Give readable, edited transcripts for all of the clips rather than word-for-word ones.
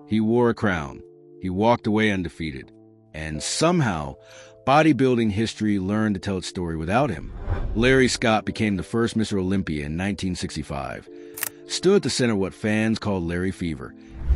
He wore a crown. He walked away undefeated. And somehow, bodybuilding history learned to tell its story without him. Larry Scott became the first Mr. Olympia in 1965, stood at the center of what fans called Larry Fever,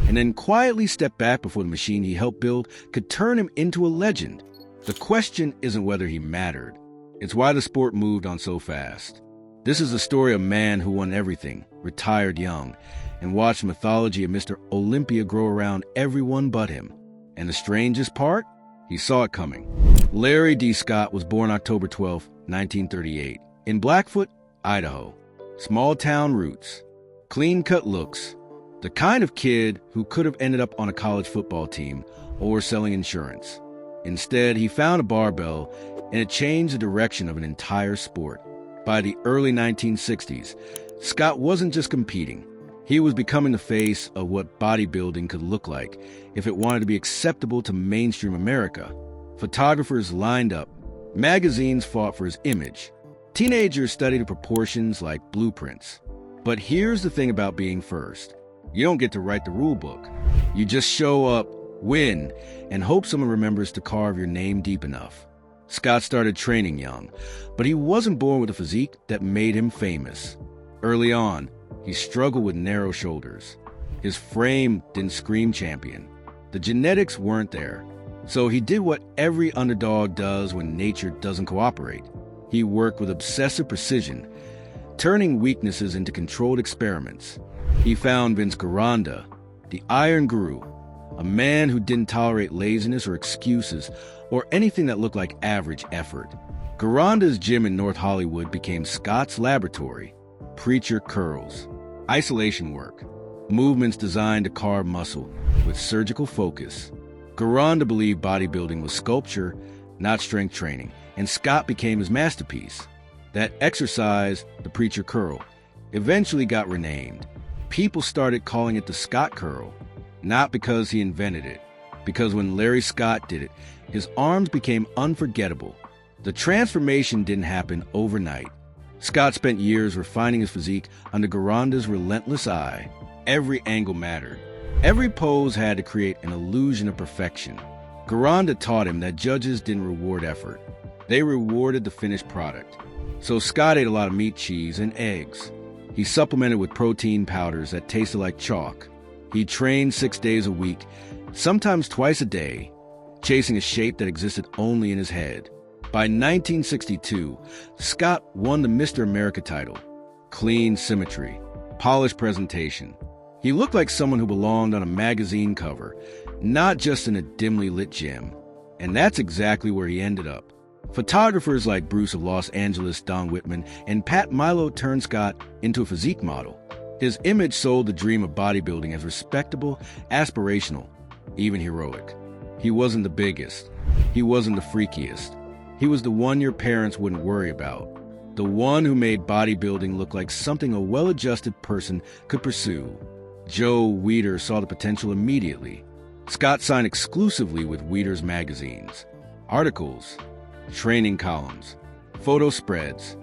and then quietly stepped back before the machine he helped build could turn him into a legend. The question isn't whether he mattered. It's why the sport moved on so fast. This is the story of a man who won everything, retired young, and watched the mythology of Mr. Olympia grow around everyone but him. And the strangest part? He saw it coming. Larry D. Scott was born October 12, 1938, in Blackfoot, Idaho. Small-town roots, clean-cut looks, the kind of kid who could have ended up on a college football team or selling insurance. Instead, he found a barbell, and it changed the direction of an entire sport. By the early 1960s, Scott wasn't just competing. He was becoming the face of what bodybuilding could look like if it wanted to be acceptable to mainstream America. Photographers lined up. Magazines fought for his image. Teenagers studied the proportions like blueprints. But here's the thing about being first. You don't get to write the rule book. You just show up, win, and hope someone remembers to carve your name deep enough. Scott started training young, but he wasn't born with a physique that made him famous. Early on, he struggled with narrow shoulders. His frame didn't scream champion. The genetics weren't there. So he did what every underdog does when nature doesn't cooperate. He worked with obsessive precision, turning weaknesses into controlled experiments. He found Vince Gironda, the Iron Guru, a man who didn't tolerate laziness or excuses or anything that looked like average effort. Gironda's gym in North Hollywood became Scott's laboratory. Preacher curls, isolation work, movements designed to carve muscle with surgical focus. Gironda believed bodybuilding was sculpture, not strength training, and Scott became his masterpiece. That exercise, the preacher curl, eventually got renamed. People started calling it the Scott curl, not because he invented it, because when Larry Scott did it, his arms became unforgettable. The transformation didn't happen overnight. Scott spent years refining his physique under Gironda's relentless eye. Every angle mattered. Every pose had to create an illusion of perfection. Gironda taught him that judges didn't reward effort. They rewarded the finished product. So Scott ate a lot of meat, cheese, and eggs. He supplemented with protein powders that tasted like chalk. He trained 6 days a week, sometimes twice a day, chasing a shape that existed only in his head. By 1962, Scott won the Mr. America title. Clean symmetry, polished presentation. He looked like someone who belonged on a magazine cover, not just in a dimly lit gym. And that's exactly where he ended up. Photographers like Bruce of Los Angeles, Don Whitman, and Pat Milo turned Scott into a physique model. His image sold the dream of bodybuilding as respectable, aspirational, even heroic. He wasn't the biggest. He wasn't the freakiest. He was the one your parents wouldn't worry about. The one who made bodybuilding look like something a well-adjusted person could pursue. Joe Weider saw the potential immediately. Scott signed exclusively with Weider's magazines. Articles, training columns, photo spreads.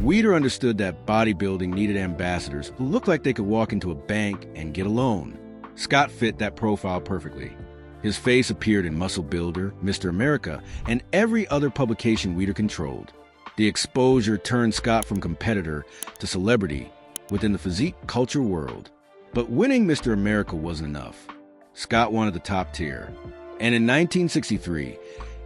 Weider understood that bodybuilding needed ambassadors who looked like they could walk into a bank and get a loan. Scott fit that profile perfectly. His face appeared in Muscle Builder, Mr. America, and every other publication Weider controlled. The exposure turned Scott from competitor to celebrity within the physique culture world. But winning Mr. America wasn't enough. Scott wanted the top tier. And in 1963,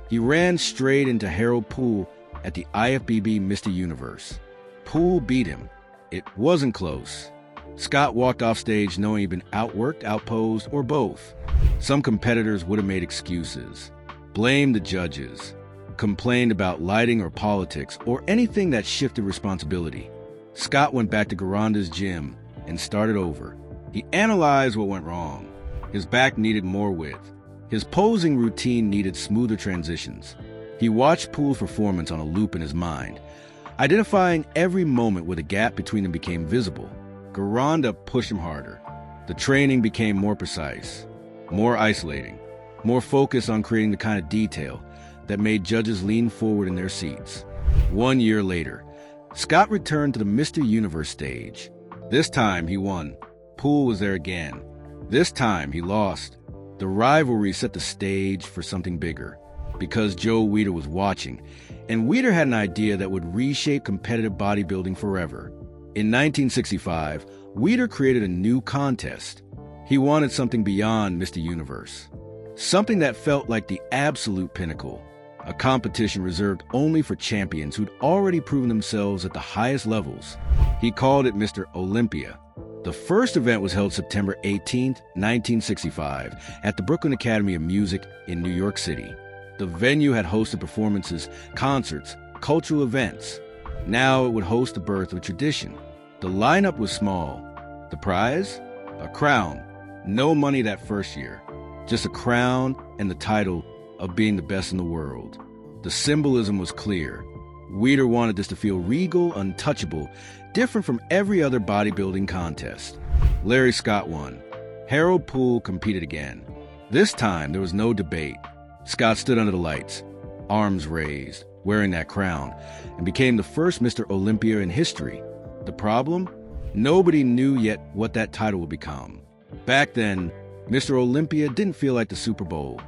he ran straight into Harold Poole at the IFBB Mr. Universe. Poole beat him. It wasn't close. Scott walked off stage knowing he'd been outworked, outposed, or both. Some competitors would have made excuses, blamed the judges, complained about lighting or politics, or anything that shifted responsibility. Scott went back to Gironda's gym and started over. He analyzed what went wrong. His back needed more width. His posing routine needed smoother transitions. He watched Poole's performance on a loop in his mind, identifying every moment where the gap between them became visible. Gironda pushed him harder. The training became more precise, more isolating, more focused on creating the kind of detail that made judges lean forward in their seats. 1 year later, Scott returned to the Mr. Universe stage. This time he won. Poole was there again. This time he lost, The rivalry set the stage for something bigger, because Joe Weider was watching, and Weider had an idea that would reshape competitive bodybuilding forever. In 1965, Weider created a new contest. He wanted something beyond Mr. Universe, something that felt like the absolute pinnacle, a competition reserved only for champions who'd already proven themselves at the highest levels. He called it Mr. Olympia. The first event was held September 18, 1965, at the Brooklyn Academy of Music in New York City. The venue had hosted performances, concerts, cultural events. Now it would host the birth of a tradition. The lineup was small. The prize? A crown. No money that first year. Just a crown and the title of being the best in the world. The symbolism was clear. Weider wanted this to feel regal, untouchable, different from every other bodybuilding contest. Larry Scott won. Harold Poole competed again. This time, there was no debate. Scott stood under the lights, arms raised, wearing that crown, and became the first Mr. Olympia in history. The problem? Nobody knew yet what that title would become. Back then, Mr. Olympia didn't feel like the Super Bowl.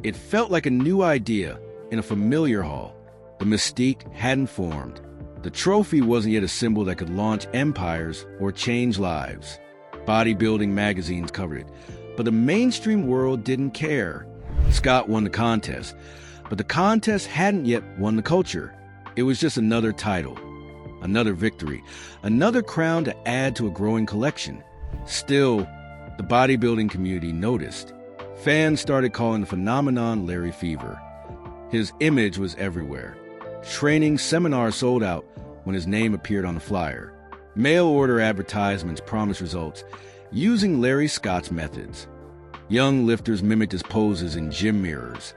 It felt like a new idea in a familiar hall. The mystique hadn't formed. The trophy wasn't yet a symbol that could launch empires or change lives. Bodybuilding magazines covered it, but the mainstream world didn't care. Scott won the contest, but the contest hadn't yet won the culture. It was just another title, another victory, another crown to add to a growing collection. Still, the bodybuilding community noticed. Fans started calling the phenomenon Larry Fever. His image was everywhere. Training seminars sold out when his name appeared on the flyer. Mail-order advertisements promised results using Larry Scott's methods. Young lifters mimicked his poses in gym mirrors,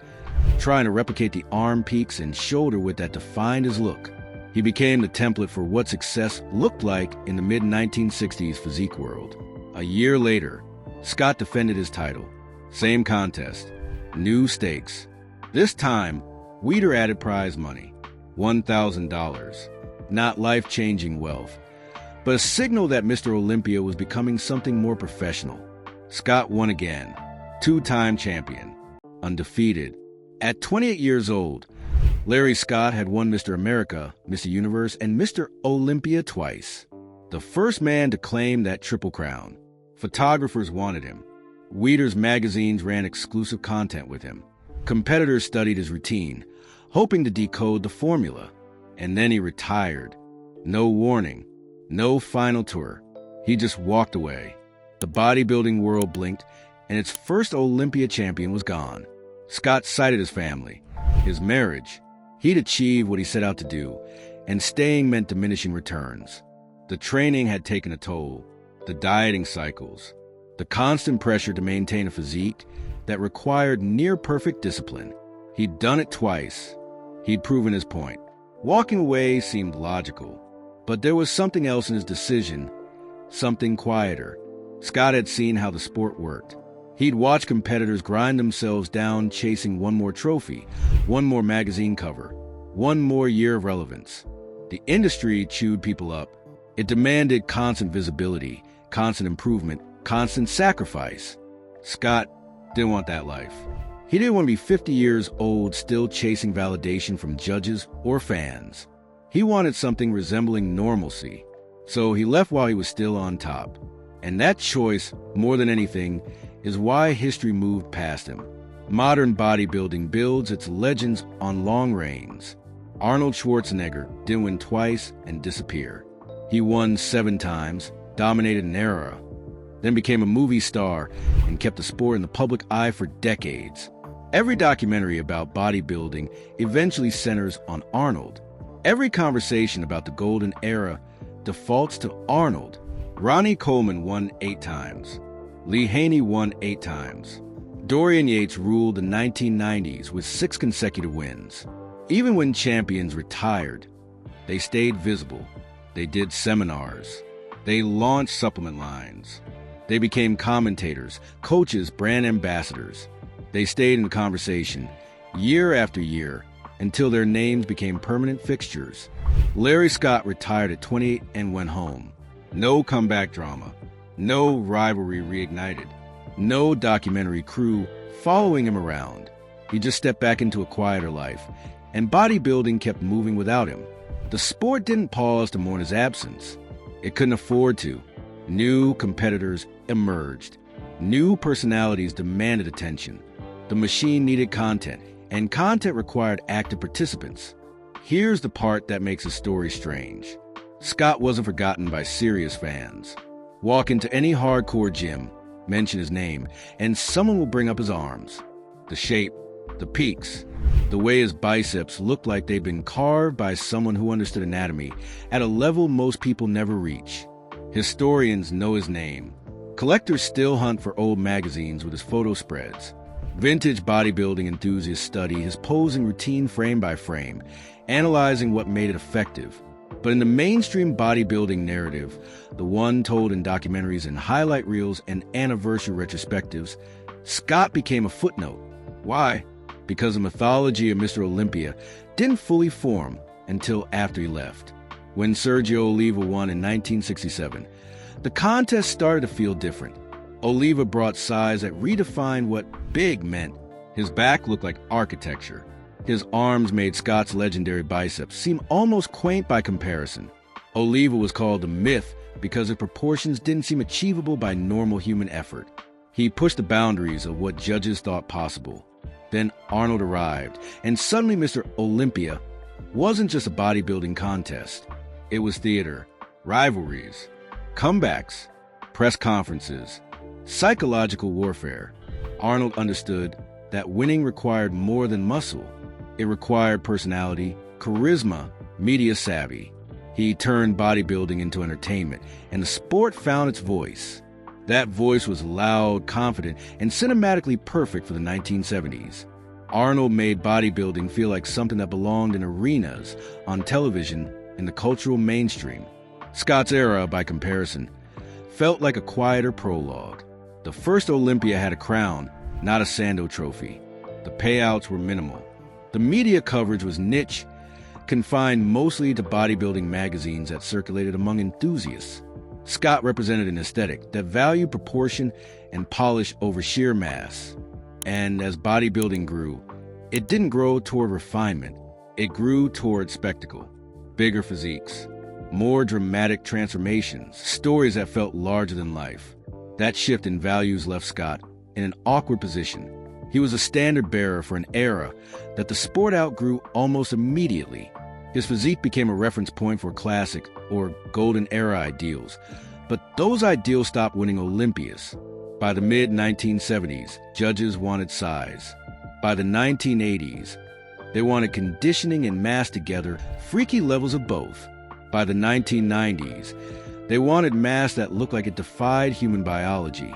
trying to replicate the arm peaks and shoulder width that defined his look. He became the template for what success looked like in the mid-1960s physique world. A year later, Scott defended his title. Same contest, new stakes. This time, Weider added prize money, $1,000. Not life-changing wealth, but a signal that Mr. Olympia was becoming something more professional. Scott won again, two-time champion, undefeated. At 28 years old, Larry Scott had won Mr. America, Mr. Universe, and Mr. Olympia twice. The first man to claim that triple crown. Photographers wanted him. Weider's magazines ran exclusive content with him. Competitors studied his routine, hoping to decode the formula. And then he retired. No warning, no final tour. He just walked away. The bodybuilding world blinked, and its first Olympia champion was gone. Scott cited his family, his marriage. He'd achieved what he set out to do, and staying meant diminishing returns. The training had taken a toll, the dieting cycles, the constant pressure to maintain a physique that required near-perfect discipline. He'd done it twice. He'd proven his point. Walking away seemed logical, but there was something else in his decision, something quieter. Scott had seen how the sport worked. He'd watched competitors grind themselves down chasing one more trophy, one more magazine cover, one more year of relevance. The industry chewed people up. It demanded constant visibility, constant improvement, constant sacrifice. Scott didn't want that life. He didn't want to be 50 years old still chasing validation from judges or fans. He wanted something resembling normalcy. So he left while he was still on top. And that choice, more than anything, is why history moved past him. Modern bodybuilding builds its legends on long reigns. Arnold Schwarzenegger didn't win twice and disappear. He won 7 times, dominated an era, then became a movie star and kept the sport in the public eye for decades. Every documentary about bodybuilding eventually centers on Arnold. Every conversation about the golden era defaults to Arnold. Ronnie Coleman won 8 times. Lee Haney won 8 times. Dorian Yates ruled the 1990s with 6 consecutive wins. Even when champions retired, they stayed visible. They did seminars. They launched supplement lines. They became commentators, coaches, brand ambassadors. They stayed in the conversation year after year until their names became permanent fixtures. Larry Scott retired at 28 and went home. No comeback drama. No rivalry reignited. No documentary crew following him around. He just stepped back into a quieter life, and bodybuilding kept moving without him. The sport didn't pause to mourn his absence. It couldn't afford to. New competitors emerged. New personalities demanded attention. The machine needed content, and content required active participants. Here's the part that makes his story strange. Scott wasn't forgotten by serious fans. Walk into any hardcore gym, mention his name, and someone will bring up his arms. The shape, the peaks, the way his biceps looked like they'd been carved by someone who understood anatomy at a level most people never reach. Historians know his name. Collectors still hunt for old magazines with his photo spreads. Vintage bodybuilding enthusiasts study his posing routine frame by frame, analyzing what made it effective. But in the mainstream bodybuilding narrative, the one told in documentaries and highlight reels and anniversary retrospectives, Scott became a footnote. Why? Because the mythology of Mr. Olympia didn't fully form until after he left. When Sergio Oliva won in 1967, the contest started to feel different. Oliva brought size that redefined what big meant. His back looked like architecture. His arms made Scott's legendary biceps seem almost quaint by comparison. Oliva was called the myth because his proportions didn't seem achievable by normal human effort. He pushed the boundaries of what judges thought possible. Then Arnold arrived, and suddenly Mr. Olympia wasn't just a bodybuilding contest. It was theater, rivalries, comebacks, press conferences, psychological warfare. Arnold understood that winning required more than muscle. It required personality, charisma, media savvy. He turned bodybuilding into entertainment, and the sport found its voice. That voice was loud, confident, and cinematically perfect for the 1970s. Arnold made bodybuilding feel like something that belonged in arenas, on television, in the cultural mainstream. Scott's era, by comparison, felt like a quieter prologue. The first Olympia had a crown, not a Sando trophy. The payouts were minimal. The media coverage was niche, confined mostly to bodybuilding magazines that circulated among enthusiasts. Scott represented an aesthetic that valued proportion and polish over sheer mass. And as bodybuilding grew, it didn't grow toward refinement. It grew toward spectacle. Bigger physiques, more dramatic transformations, stories that felt larger than life. That shift in values left Scott in an awkward position. He was a standard bearer for an era that the sport outgrew almost immediately. His physique became a reference point for classic or golden era ideals, but those ideals stopped winning Olympias. By the mid-1970s, judges wanted size. By the 1980s, they wanted conditioning and mass together, freaky levels of both. By the 1990s, they wanted mass that looked like it defied human biology.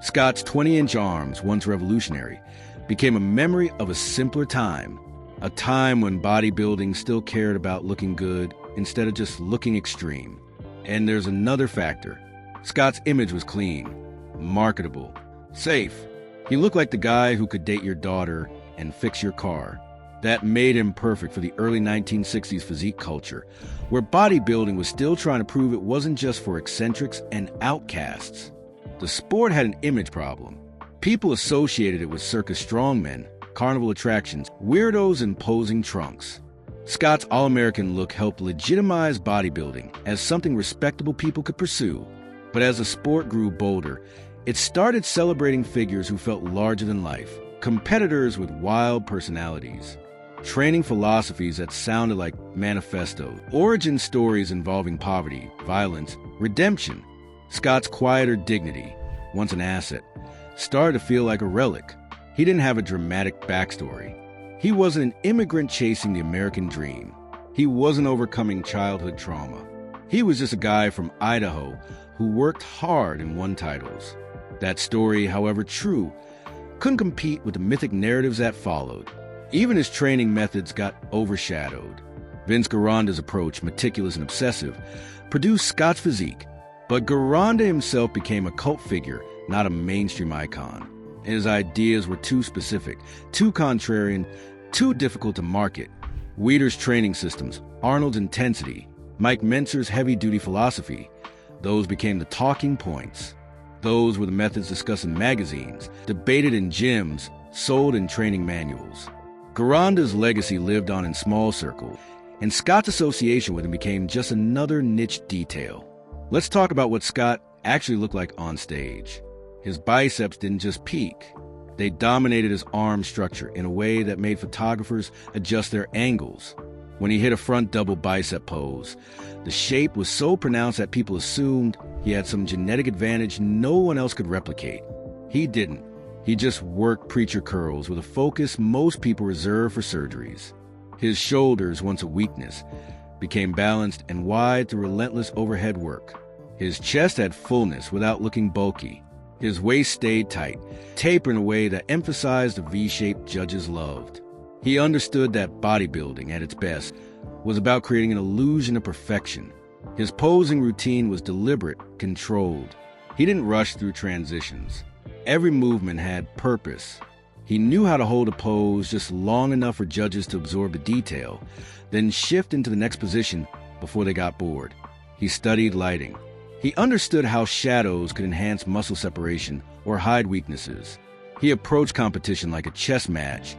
Scott's 20-inch arms, once revolutionary, became a memory of a simpler time, a time when bodybuilding still cared about looking good instead of just looking extreme. And there's another factor. Scott's image was clean, marketable, safe. He looked like the guy who could date your daughter and fix your car. That made him perfect for the early 1960s physique culture, where bodybuilding was still trying to prove it wasn't just for eccentrics and outcasts. The sport had an image problem. People associated it with circus strongmen, carnival attractions, weirdos in posing trunks. Scott's all-American look helped legitimize bodybuilding as something respectable people could pursue. But as the sport grew bolder, it started celebrating figures who felt larger than life, competitors with wild personalities, training philosophies that sounded like manifestos, origin stories involving poverty, violence, redemption. Scott's quieter dignity, once an asset, started to feel like a relic. He didn't have a dramatic backstory. He wasn't an immigrant chasing the American dream. He wasn't overcoming childhood trauma. He was just a guy from Idaho who worked hard and won titles. That story, however true, couldn't compete with the mythic narratives that followed. Even his training methods got overshadowed. Vince Gironda's approach, meticulous and obsessive, produced Scott's physique. But Gironda himself became a cult figure, not a mainstream icon. His ideas were too specific, too contrarian, too difficult to market. Weider's training systems, Arnold's intensity, Mike Mentzer's heavy-duty philosophy, those became the talking points. Those were the methods discussed in magazines, debated in gyms, sold in training manuals. Gironda's legacy lived on in small circles, and Scott's association with him became just another niche detail. Let's talk about what Scott actually looked like on stage. His biceps didn't just peak. They dominated his arm structure in a way that made photographers adjust their angles. When he hit a front double bicep pose, the shape was so pronounced that people assumed he had some genetic advantage no one else could replicate. He didn't. He just worked preacher curls with a focus most people reserve for surgeries. His shoulders, once a weakness, became balanced and wide through relentless overhead work. His chest had fullness without looking bulky. His waist stayed tight, tapering in a way that emphasized the V-shape judges loved. He understood that bodybuilding, at its best, was about creating an illusion of perfection. His posing routine was deliberate, controlled. He didn't rush through transitions. Every movement had purpose. He knew how to hold a pose just long enough for judges to absorb the detail, then shift into the next position before they got bored. He studied lighting. He understood how shadows could enhance muscle separation or hide weaknesses. He approached competition like a chess match,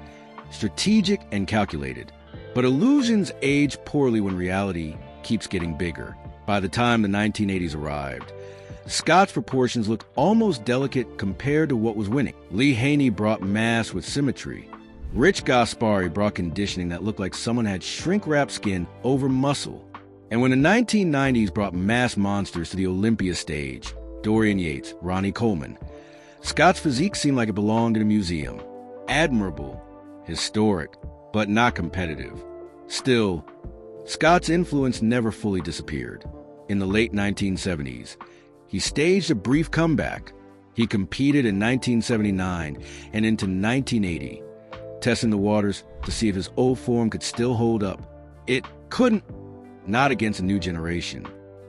strategic and calculated. But illusions age poorly when reality keeps getting bigger. By the time the 1980s arrived, Scott's proportions looked almost delicate compared to what was winning. Lee Haney brought mass with symmetry. Rich Gaspari brought conditioning that looked like someone had shrink-wrapped skin over muscle. And when the 1990s brought mass monsters to the Olympia stage, Dorian Yates, Ronnie Coleman, Scott's physique seemed like it belonged in a museum. Admirable, historic, but not competitive. Still, Scott's influence never fully disappeared. In the late 1970s, he staged a brief comeback. He competed in 1979 and into 1980, testing the waters to see if his old form could still hold up. It couldn't, not against a new generation.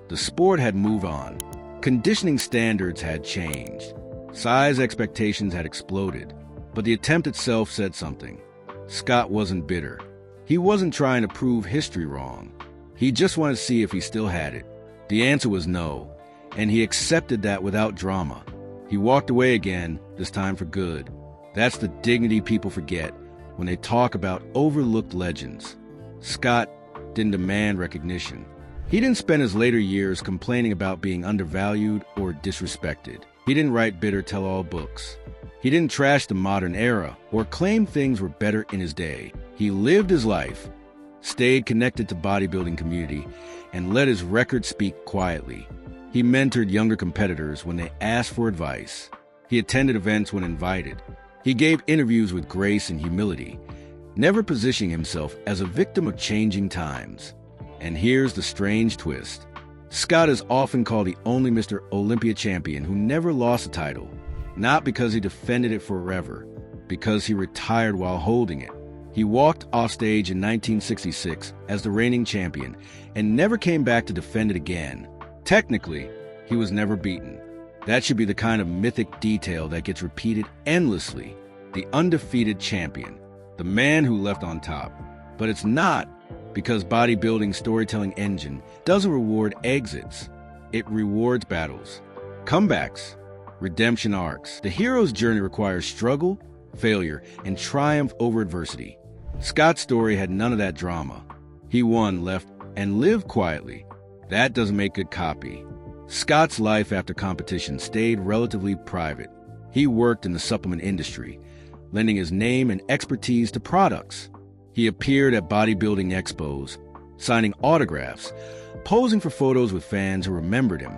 The sport had moved on. Conditioning standards had changed. Size expectations had exploded. But the attempt itself said something. Scott wasn't bitter. He wasn't trying to prove history wrong. He just wanted to see if he still had it. The answer was no, and he accepted that without drama. He walked away again, this time for good. That's the dignity people forget when they talk about overlooked legends. Scott didn't demand recognition. He didn't spend his later years complaining about being undervalued or disrespected. He didn't write bitter tell-all books. He didn't trash the modern era or claim things were better in his day. He lived his life, stayed connected to bodybuilding community, and let his record speak quietly. He mentored younger competitors when they asked for advice. He attended events when invited. He gave interviews with grace and humility, never positioning himself as a victim of changing times. And here's the strange twist. Scott is often called the only Mr. Olympia champion who never lost a title, not because he defended it forever, because he retired while holding it. He walked off stage in 1966 as the reigning champion and never came back to defend it again. Technically, he was never beaten. That should be the kind of mythic detail that gets repeated endlessly. The undefeated champion, the man who left on top. But it's not, because bodybuilding's storytelling engine doesn't reward exits. It rewards battles, comebacks, redemption arcs. The hero's journey requires struggle, failure, and triumph over adversity. Scott's story had none of that drama. He won, left, and lived quietly. That doesn't make good copy. Scott's life after competition stayed relatively private. He worked in the supplement industry, lending his name and expertise to products. He appeared at bodybuilding expos, signing autographs, posing for photos with fans who remembered him.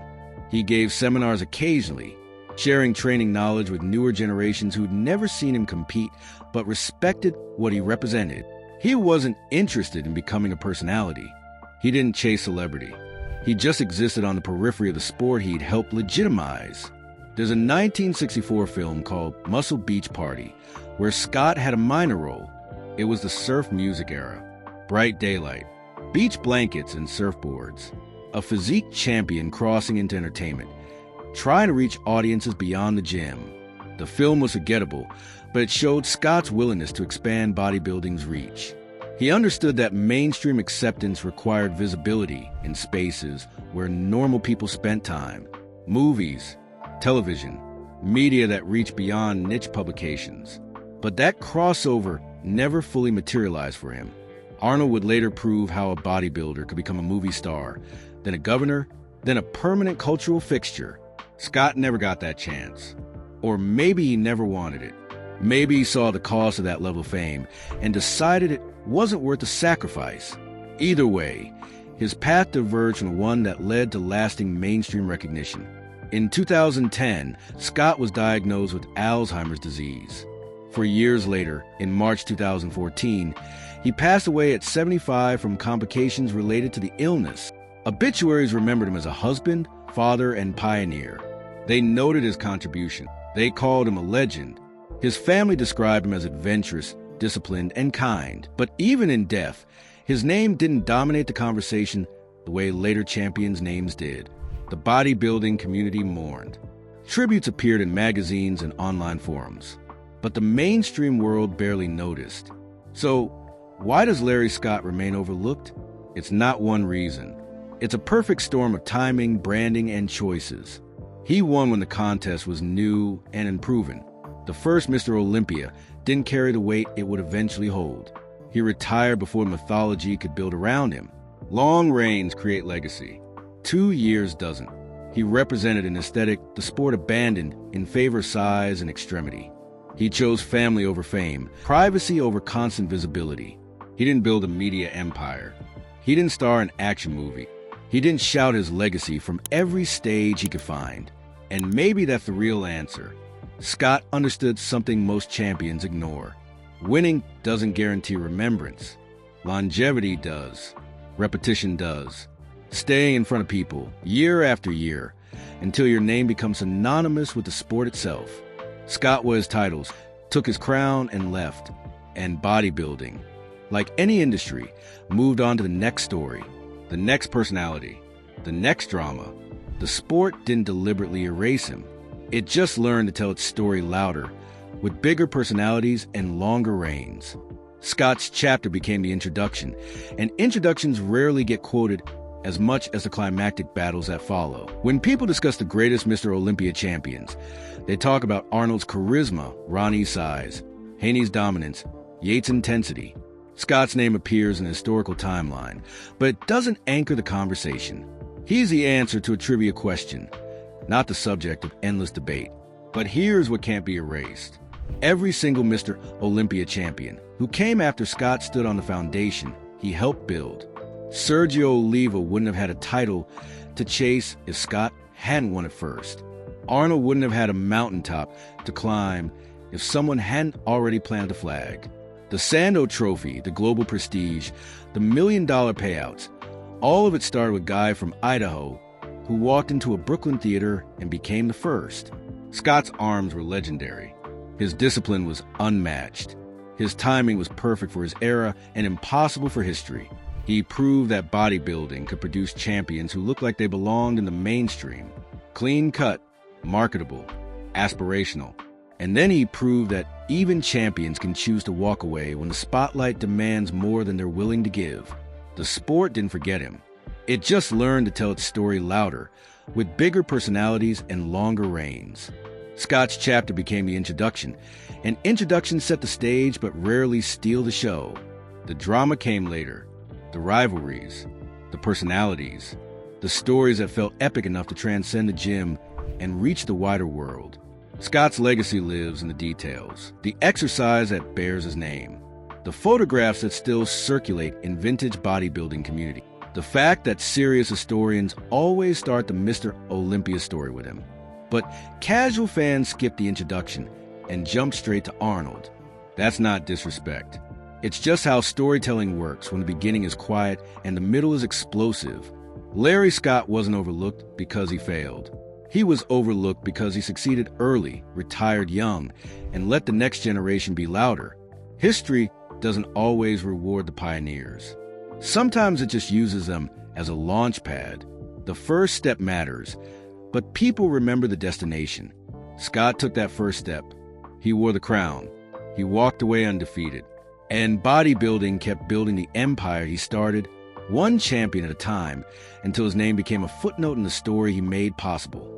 He gave seminars occasionally, sharing training knowledge with newer generations who'd never seen him compete but respected what he represented. He wasn't interested in becoming a personality. He didn't chase celebrity. He just existed on the periphery of the sport he'd helped legitimize. There's a 1964 film called Muscle Beach Party, where Scott had a minor role. It was the surf music era. Bright daylight, beach blankets and surfboards. A physique champion crossing into entertainment, trying to reach audiences beyond the gym. The film was forgettable, but it showed Scott's willingness to expand bodybuilding's reach. He understood that mainstream acceptance required visibility in spaces where normal people spent time. Movies, television, media that reached beyond niche publications. But that crossover never fully materialized for him. Arnold would later prove how a bodybuilder could become a movie star, then a governor, then a permanent cultural fixture. Scott never got that chance. Or maybe he never wanted it. Maybe he saw the cost of that level of fame and decided it wasn't worth the sacrifice. Either way, his path diverged from one that led to lasting mainstream recognition. In 2010, Scott was diagnosed with Alzheimer's disease. 4 years later, in March 2014, he passed away at 75 from complications related to the illness. Obituaries remembered him as a husband, father, and pioneer. They noted his contribution. They called him a legend. His family described him as adventurous, disciplined, and kind. But even in death, his name didn't dominate the conversation the way later champions' names did. The bodybuilding community mourned. Tributes appeared in magazines and online forums. But the mainstream world barely noticed. So, why does Larry Scott remain overlooked? It's not one reason. It's a perfect storm of timing, branding, and choices. He won when the contest was new and unproven. The first Mr. Olympia didn't carry the weight it would eventually hold. He retired before mythology could build around him. Long reigns create legacy. 2 years doesn't. He represented an aesthetic the sport abandoned in favor of size and extremity. He chose family over fame, privacy over constant visibility. He didn't build a media empire. He didn't star in an action movie. He didn't shout his legacy from every stage he could find. And maybe that's the real answer. Scott understood something most champions ignore. Winning doesn't guarantee remembrance. Longevity does. Repetition does. Staying in front of people, year after year, until your name becomes synonymous with the sport itself. Scott wore his titles, took his crown and left. And bodybuilding, like any industry, moved on to the next story, the next personality, the next drama. The sport didn't deliberately erase him. It just learned to tell its story louder, with bigger personalities and longer reigns. Scott's chapter became the introduction, and introductions rarely get quoted as much as the climactic battles that follow. When people discuss the greatest Mr. Olympia champions, they talk about Arnold's charisma, Ronnie's size, Haney's dominance, Yates' intensity. Scott's name appears in the historical timeline, but it doesn't anchor the conversation. He's the answer to a trivia question, not the subject of endless debate. But here's what can't be erased. Every single Mr. Olympia champion who came after Scott stood on the foundation he helped build. Sergio Oliva wouldn't have had a title to chase if Scott hadn't won it first. Arnold wouldn't have had a mountaintop to climb if someone hadn't already planted the flag. The Sando Trophy, the global prestige, the $1 million payouts, all of it started with a guy from Idaho who walked into a Brooklyn theater and became the first. Scott's arms were legendary. His discipline was unmatched. His timing was perfect for his era and impossible for history. He proved that bodybuilding could produce champions who looked like they belonged in the mainstream. Clean-cut, marketable, aspirational. And then he proved that even champions can choose to walk away when the spotlight demands more than they're willing to give. The sport didn't forget him. It just learned to tell its story louder, with bigger personalities and longer reigns. Scott's chapter became the introduction, and introductions set the stage but rarely steal the show. The drama came later. The rivalries, the personalities, the stories that felt epic enough to transcend the gym and reach the wider world. Scott's legacy lives in the details, the exercise that bears his name, the photographs that still circulate in vintage bodybuilding community, the fact that serious historians always start the Mr. Olympia story with him. But casual fans skip the introduction and jump straight to Arnold. That's not disrespect. It's just how storytelling works when the beginning is quiet and the middle is explosive. Larry Scott wasn't overlooked because he failed. He was overlooked because he succeeded early, retired young, and let the next generation be louder. History doesn't always reward the pioneers. Sometimes it just uses them as a launch pad. The first step matters, but people remember the destination. Scott took that first step. He wore the crown. He walked away undefeated. And bodybuilding kept building the empire he started, one champion at a time, until his name became a footnote in the story he made possible.